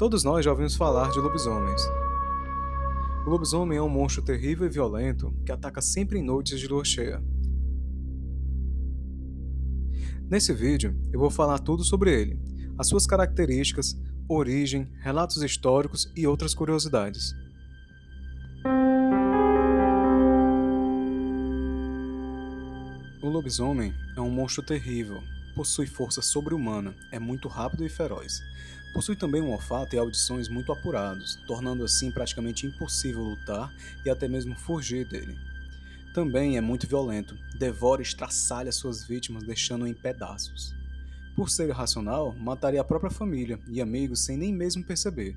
Todos nós já ouvimos falar de lobisomens. O lobisomem é um monstro terrível e violento que ataca sempre em noites de lua cheia. Nesse vídeo, eu vou falar tudo sobre ele, as suas características, origem, relatos históricos e outras curiosidades. O lobisomem é um monstro terrível, possui força sobre-humana, é muito rápido e feroz. Possui também um olfato e audições muito apurados, tornando assim praticamente impossível lutar e até mesmo fugir dele. Também é muito violento, devora e estraçalha suas vítimas, deixando-o em pedaços. Por ser irracional, mataria a própria família e amigos sem nem mesmo perceber.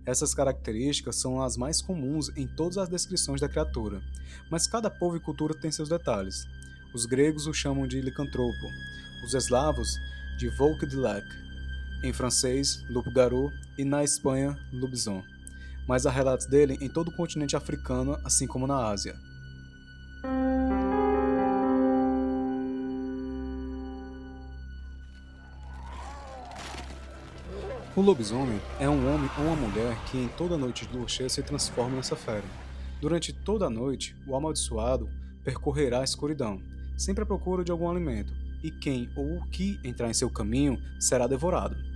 Essas características são as mais comuns em todas as descrições da criatura, mas cada povo e cultura tem seus detalhes. Os gregos o chamam de licantropo, os eslavos de volk-de-lek, em francês, loup-garou e na Espanha, lobison. Mas há relatos dele em todo o continente africano, assim como na Ásia. O lobisomem é um homem ou uma mulher que em toda noite de lua cheia se transforma nessa fera. Durante toda a noite, o amaldiçoado percorrerá a escuridão, sempre à procura de algum alimento, e quem ou o que entrar em seu caminho será devorado.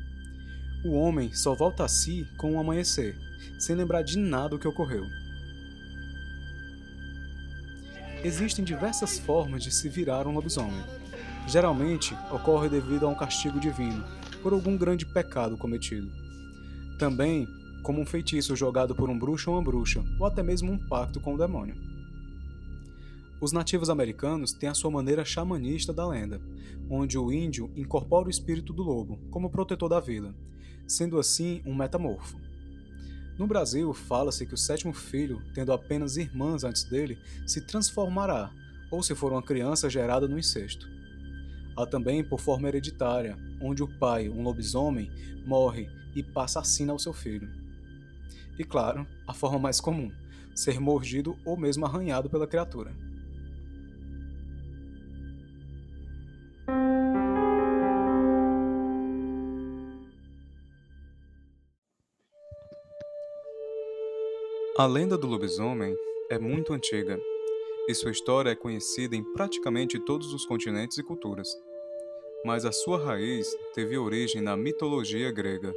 O homem só volta a si com o amanhecer, sem lembrar de nada do que ocorreu. Existem diversas formas de se virar um lobisomem. Geralmente, ocorre devido a um castigo divino, por algum grande pecado cometido. Também, como um feitiço jogado por um bruxo ou uma bruxa, ou até mesmo um pacto com o demônio. Os nativos americanos têm a sua maneira xamanista da lenda, onde o índio incorpora o espírito do lobo como protetor da vida, sendo assim um metamorfo. No Brasil, fala-se que o sétimo filho, tendo apenas irmãs antes dele, se transformará, ou se for uma criança gerada no incesto. Há também por forma hereditária, onde o pai, um lobisomem, morre e passa a sina ao seu filho. E claro, a forma mais comum, ser mordido ou mesmo arranhado pela criatura. A lenda do lobisomem é muito antiga, e sua história é conhecida em praticamente todos os continentes e culturas. Mas a sua raiz teve origem na mitologia grega.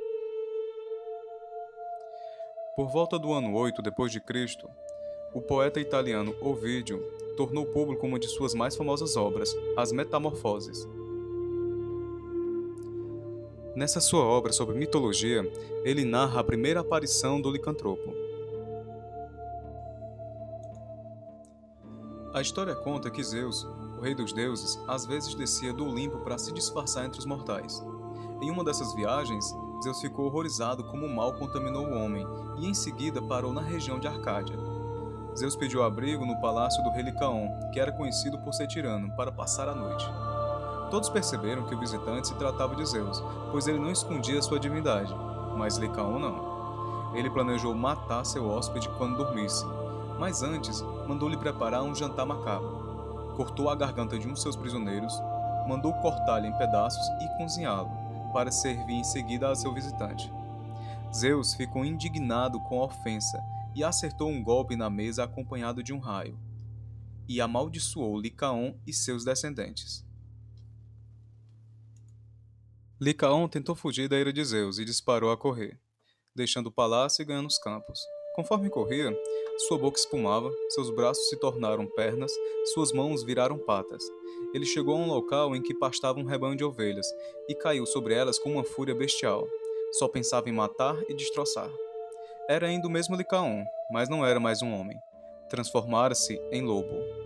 Por volta do ano 8 d.C., o poeta italiano Ovídio tornou público uma de suas mais famosas obras, As Metamorfoses. Nessa sua obra sobre mitologia, ele narra a primeira aparição do licantropo. A história conta que Zeus, o rei dos deuses, às vezes descia do Olimpo para se disfarçar entre os mortais. Em uma dessas viagens, Zeus ficou horrorizado como o mal contaminou o homem e em seguida parou na região de Arcádia. Zeus pediu abrigo no palácio do rei Licaon, que era conhecido por ser tirano, para passar a noite. Todos perceberam que o visitante se tratava de Zeus, pois ele não escondia sua divindade, mas Licaon não. Ele planejou matar seu hóspede quando dormisse, mas antes mandou-lhe preparar um jantar macabro. Cortou a garganta de um de seus prisioneiros, mandou cortar-lhe em pedaços e cozinhá-lo, para servir em seguida a seu visitante. Zeus ficou indignado com a ofensa e acertou um golpe na mesa acompanhado de um raio, e amaldiçoou Licaon e seus descendentes. Licaon tentou fugir da ira de Zeus e disparou a correr, deixando o palácio e ganhando os campos. Conforme corria, sua boca espumava, seus braços se tornaram pernas, suas mãos viraram patas. Ele chegou a um local em que pastava um rebanho de ovelhas e caiu sobre elas com uma fúria bestial. Só pensava em matar e destroçar. Era ainda o mesmo Licaon, mas não era mais um homem. Transformara-se em lobo.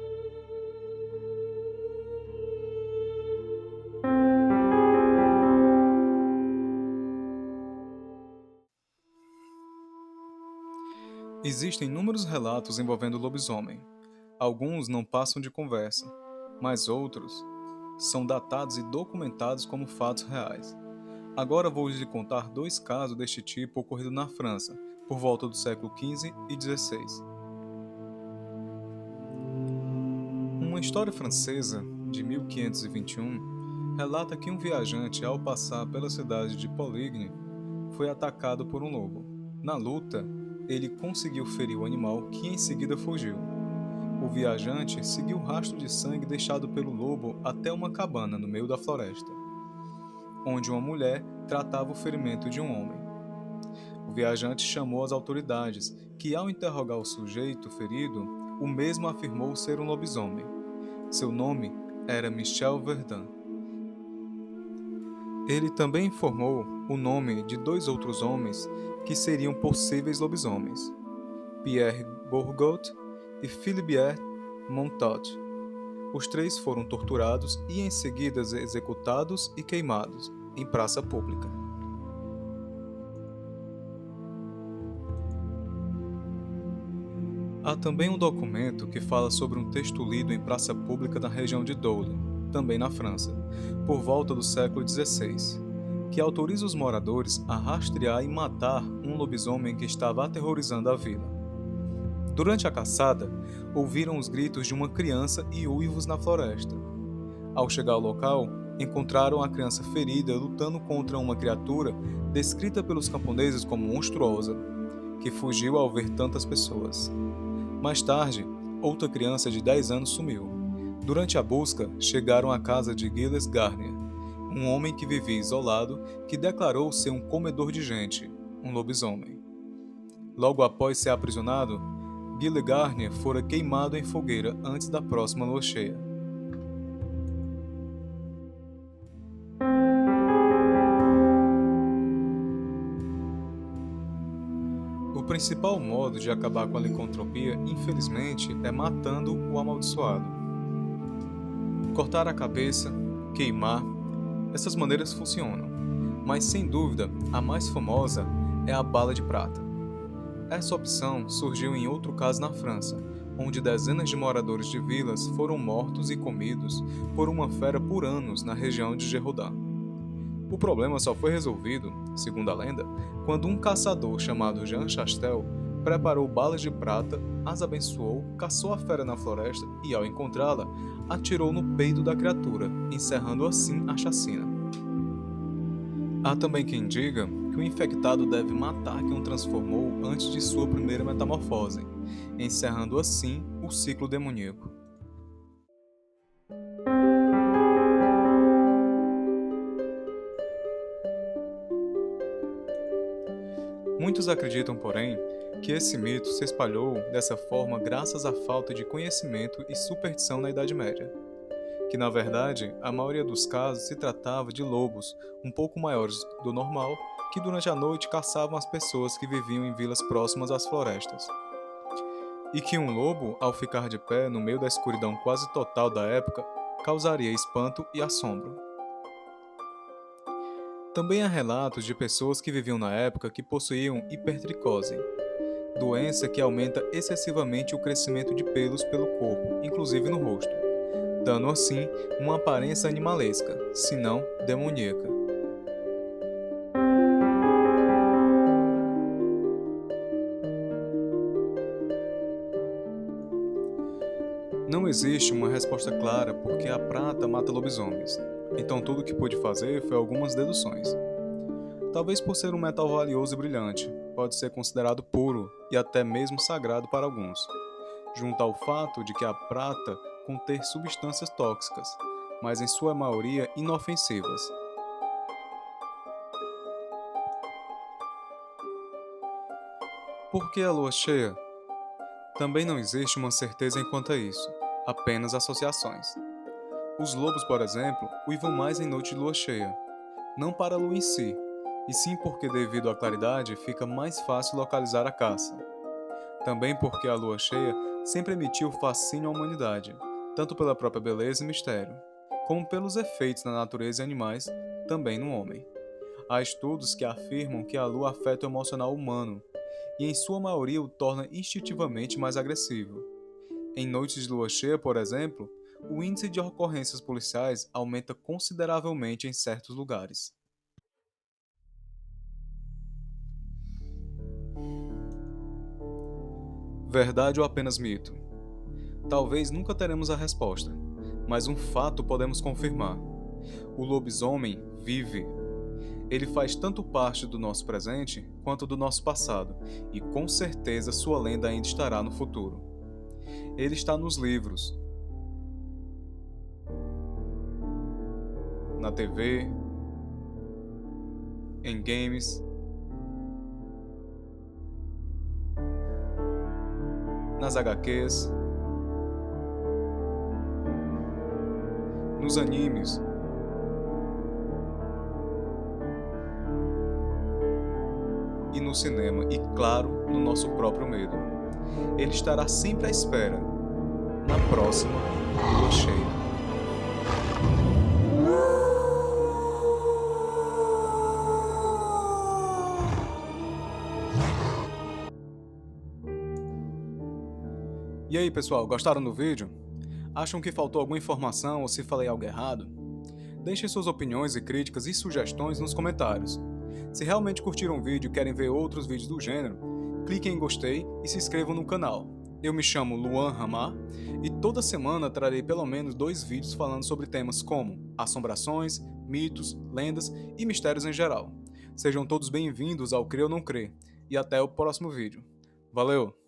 Existem inúmeros relatos envolvendo o lobisomem. Alguns não passam de conversa, mas outros são datados e documentados como fatos reais. Agora vou lhe contar dois casos deste tipo ocorridos na França, por volta do século XV e XVI. Uma história francesa, de 1521, relata que um viajante, ao passar pela cidade de Poligny, foi atacado por um lobo. Na luta, ele conseguiu ferir o animal, que em seguida fugiu. O viajante seguiu o rastro de sangue deixado pelo lobo até uma cabana no meio da floresta, onde uma mulher tratava o ferimento de um homem. O viajante chamou as autoridades, que ao interrogar o sujeito ferido, o mesmo afirmou ser um lobisomem. Seu nome era Michel Verdun. Ele também informou o nome de 2 outros homens que seriam possíveis lobisomens, Pierre Bourgot e Philibert Montaut. Os 3 foram torturados e em seguida executados e queimados em praça pública. Há também um documento que fala sobre um texto lido em praça pública na região de Dole, também na França, por volta do século XVI, que autoriza os moradores a rastrear e matar um lobisomem que estava aterrorizando a vila. Durante a caçada, ouviram os gritos de uma criança e uivos na floresta. Ao chegar ao local, encontraram a criança ferida lutando contra uma criatura descrita pelos camponeses como monstruosa, que fugiu ao ver tantas pessoas. Mais tarde, outra criança de 10 anos sumiu. Durante a busca, chegaram à casa de Gilles Garnier, um homem que vivia isolado, que declarou ser um comedor de gente, um lobisomem. Logo após ser aprisionado, Gilles Garnier fora queimado em fogueira antes da próxima lua cheia. O principal modo de acabar com a licantropia, infelizmente, é matando o amaldiçoado. Cortar a cabeça, queimar, essas maneiras funcionam, mas sem dúvida a mais famosa é a bala de prata. Essa opção surgiu em outro caso na França, onde dezenas de moradores de vilas foram mortos e comidos por uma fera por anos na região de Gévaudan. O problema só foi resolvido, segundo a lenda, quando um caçador chamado Jean Chastel preparou balas de prata, as abençoou, caçou a fera na floresta e, ao encontrá-la, atirou no peito da criatura, encerrando assim a chacina. Há também quem diga que o infectado deve matar quem o transformou antes de sua primeira metamorfose, encerrando assim o ciclo demoníaco. Muitos acreditam, porém, que esse mito se espalhou dessa forma graças à falta de conhecimento e superstição na Idade Média, que na verdade a maioria dos casos se tratava de lobos um pouco maiores do normal que durante a noite caçavam as pessoas que viviam em vilas próximas às florestas. E que um lobo, ao ficar de pé no meio da escuridão quase total da época, causaria espanto e assombro. Também há relatos de pessoas que viviam na época que possuíam hipertricose, doença que aumenta excessivamente o crescimento de pelos pelo corpo, inclusive no rosto, dando assim uma aparência animalesca, se não demoníaca. Não existe uma resposta clara porque a prata mata lobisomens, então tudo o que pude fazer foi algumas deduções. Talvez por ser um metal valioso e brilhante, pode ser considerado puro e até mesmo sagrado para alguns, junto ao fato de que a prata contém substâncias tóxicas, mas em sua maioria inofensivas. Por que a lua cheia? Também não existe uma certeza quanto a isso, apenas associações. Os lobos, por exemplo, uivam mais em noite de lua cheia, não para a lua em si, e sim porque devido à claridade fica mais fácil localizar a caça. Também porque a lua cheia sempre emitiu fascínio à humanidade, tanto pela própria beleza e mistério, como pelos efeitos na natureza e animais, também no homem. Há estudos que afirmam que a lua afeta o emocional humano, e em sua maioria o torna instintivamente mais agressivo. Em noites de lua cheia, por exemplo, o índice de ocorrências policiais aumenta consideravelmente em certos lugares. Verdade ou apenas mito? Talvez nunca teremos a resposta, mas um fato podemos confirmar. O lobisomem vive. Ele faz tanto parte do nosso presente quanto do nosso passado, e com certeza sua lenda ainda estará no futuro. Ele está nos livros, na TV, em games, nas HQs, nos animes, e no cinema, e claro, no nosso próprio medo. Ele estará sempre à espera, na próxima lua cheia. E aí, pessoal, gostaram do vídeo? Acham que faltou alguma informação ou se falei algo errado? Deixem suas opiniões e críticas e sugestões nos comentários. Se realmente curtiram o vídeo e querem ver outros vídeos do gênero, cliquem em gostei e se inscrevam no canal. Eu me chamo Luan Ramar e toda semana trarei pelo menos 2 vídeos falando sobre temas como assombrações, mitos, lendas e mistérios em geral. Sejam todos bem-vindos ao Crer ou Não Crer e até o próximo vídeo. Valeu!